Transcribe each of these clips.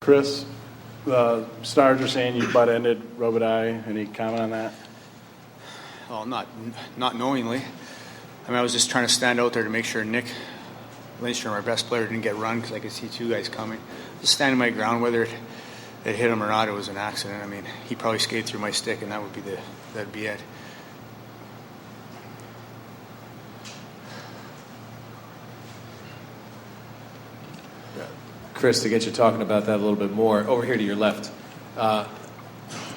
Chris, the Stars are saying you butt-ended Robitaille. Any comment on that? Well, not knowingly. I mean, I was just trying to stand out there to make sure Nick Lindstrom, our best player, didn't get run because I could see two guys coming. Just standing my ground, whether it hit him or not, it was an accident. I mean, he probably skated through my stick, and that'd be it. Chris, to get you talking about that a little bit more, over here to your left,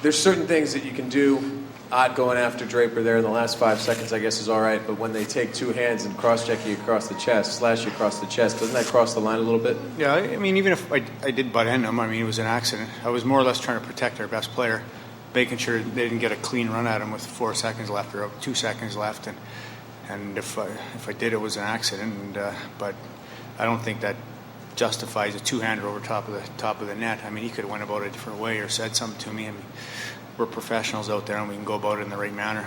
there's certain things that you can do. Odd going after Draper there in the last 5 seconds, I guess, is all right. But when they take two hands and cross-check you across the chest, slash you across the chest, doesn't that cross the line a little bit? Yeah, I mean, even if I did butt end him, I mean, it was an accident. I was more or less trying to protect our best player, making sure they didn't get a clean run at him with 4 seconds left or 2 seconds left. And if I did, it was an accident. But I don't think that justifies a two-hander over top of the net. I mean, he could have went about it a different way or said something to me. I mean, we're professionals out there, and we can go about it in the right manner.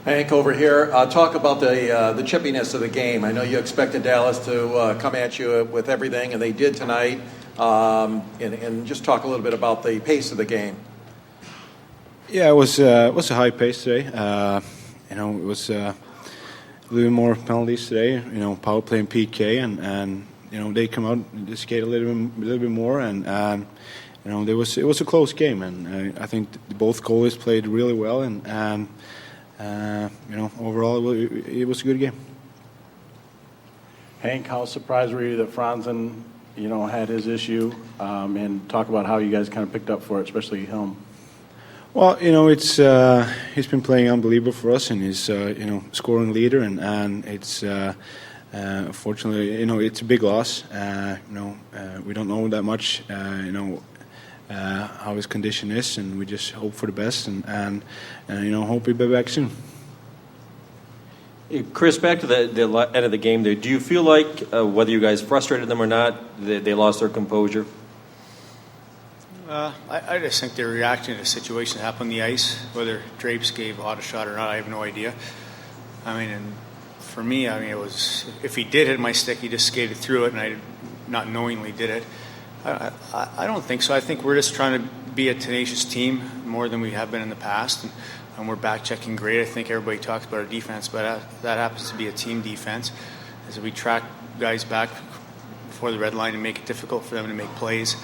Hank, over here, talk about the chippiness of the game. I know you expected Dallas to come at you with everything, and they did tonight. And just talk a little bit about the pace of the game. Yeah, it was a high pace today. It was a little more penalties today. Power play and PK, and they come out and just skate a little bit more, and it was a close game, and I think both goalies played really well, and overall it was a good game. Hank, how surprised were you that Franzen, had his issue, and talk about how you guys kind of picked up for it, especially Helm? Well, it's he's been playing unbelievable for us, and he's scoring leader, and it's. Unfortunately, it's a big loss. We don't know that much, how his condition is, and we just hope for the best, and hope he'll be back soon. Chris, back to the end of the game there, do you feel like, whether you guys frustrated them or not, they lost their composure? I just think they're reacting to the situation that happened on the ice. Whether Drapes gave Ott a shot or not, I have no idea. I mean, and for me, it was, if he did hit my stick, he just skated through it, and I not knowingly did it. I don't think so. I think we're just trying to be a tenacious team more than we have been in the past, and we're back-checking great. I think everybody talks about our defense, but that happens to be a team defense. As we track guys back before the red line and make it difficult for them to make plays.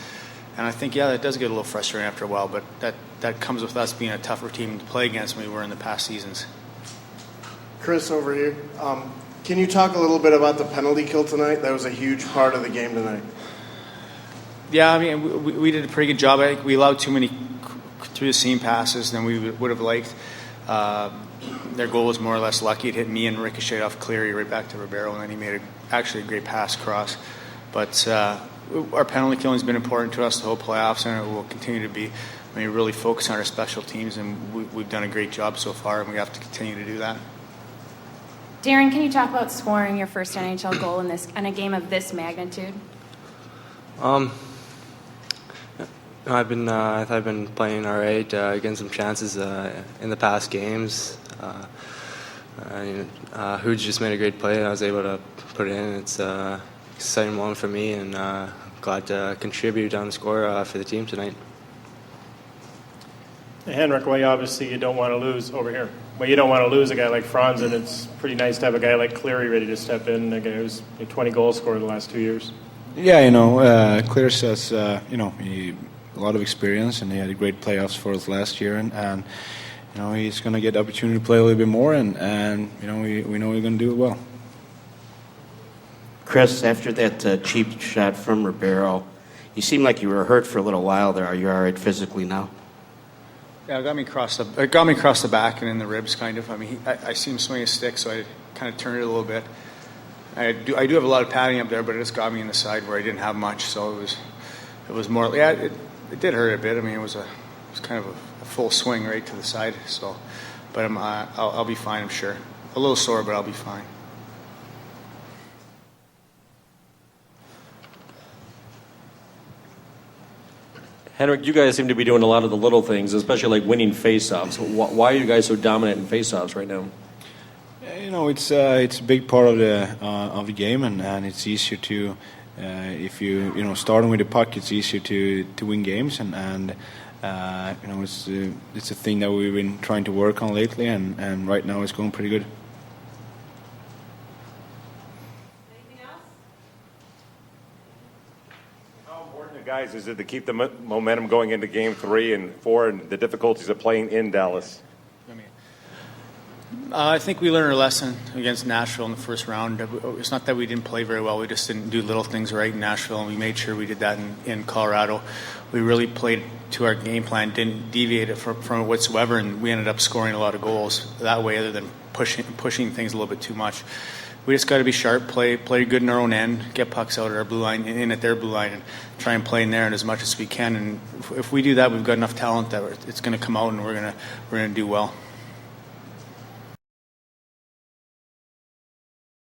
And I think, that does get a little frustrating after a while, but that comes with us being a tougher team to play against than we were in the past seasons. Chris, over here. Can you talk a little bit about the penalty kill tonight? That was a huge part of the game tonight. Yeah, I mean, we did a pretty good job. I think we allowed too many through the seam passes than we would have liked. Their goal was more or less lucky. It hit me and ricocheted off Cleary right back to Ribeiro, and then he made actually a great pass across. But our penalty killing has been important to us the whole playoffs, and it will continue to be. I mean, really focus on our special teams, and we've done a great job so far, and we have to continue to do that. Darren, can you talk about scoring your first NHL goal in a game of this magnitude? I've been playing all right, getting some chances in the past games. Hooj just made a great play, and I was able to put it in. It's an exciting one for me, and glad to contribute on the score for the team tonight. Henrik, well, obviously you don't want to lose over here. Well, you don't want to lose a guy like Franz, and it's pretty nice to have a guy like Cleary ready to step in, a guy who's a 20 goal scorer the last 2 years. Yeah, Clear says, he a lot of experience, and he had a great playoffs for us last year, and he's going to get the opportunity to play a little bit more, and we know he's going to do it well. Chris, after that cheap shot from Ribeiro, you seemed like you were hurt for a little while there. Are you all right physically now? Yeah, it got me across the back and in the ribs, kind of. I mean, I see him swing a stick, so I kind of turned it a little bit. I do have a lot of padding up there, but it just got me in the side where I didn't have much, so it was more. Yeah, it did hurt a bit. I mean, it was kind of a full swing right to the side. So, but I'll be fine, I'm sure. A little sore, but I'll be fine. Henrik, you guys seem to be doing a lot of the little things, especially like winning faceoffs. Why are you guys so dominant in faceoffs right now? It's a big part of the game, and it's easier to if you starting with the puck, it's easier to win games, and it's a thing that we've been trying to work on lately, and right now it's going pretty good. How important, guys, is it to keep the momentum going into Game 3 and 4, and the difficulties of playing in Dallas? I think we learned our lesson against Nashville in the first round. It's not that we didn't play very well. We just didn't do little things right in Nashville, and we made sure we did that in Colorado. We really played to our game plan, didn't deviate it from it whatsoever, and we ended up scoring a lot of goals that way other than pushing things a little bit too much. We just got to be sharp, play good in our own end, get pucks out at our blue line, in at their blue line, and try and play in there as much as we can. And if we do that, we've got enough talent that it's going to come out, and we're going to do well.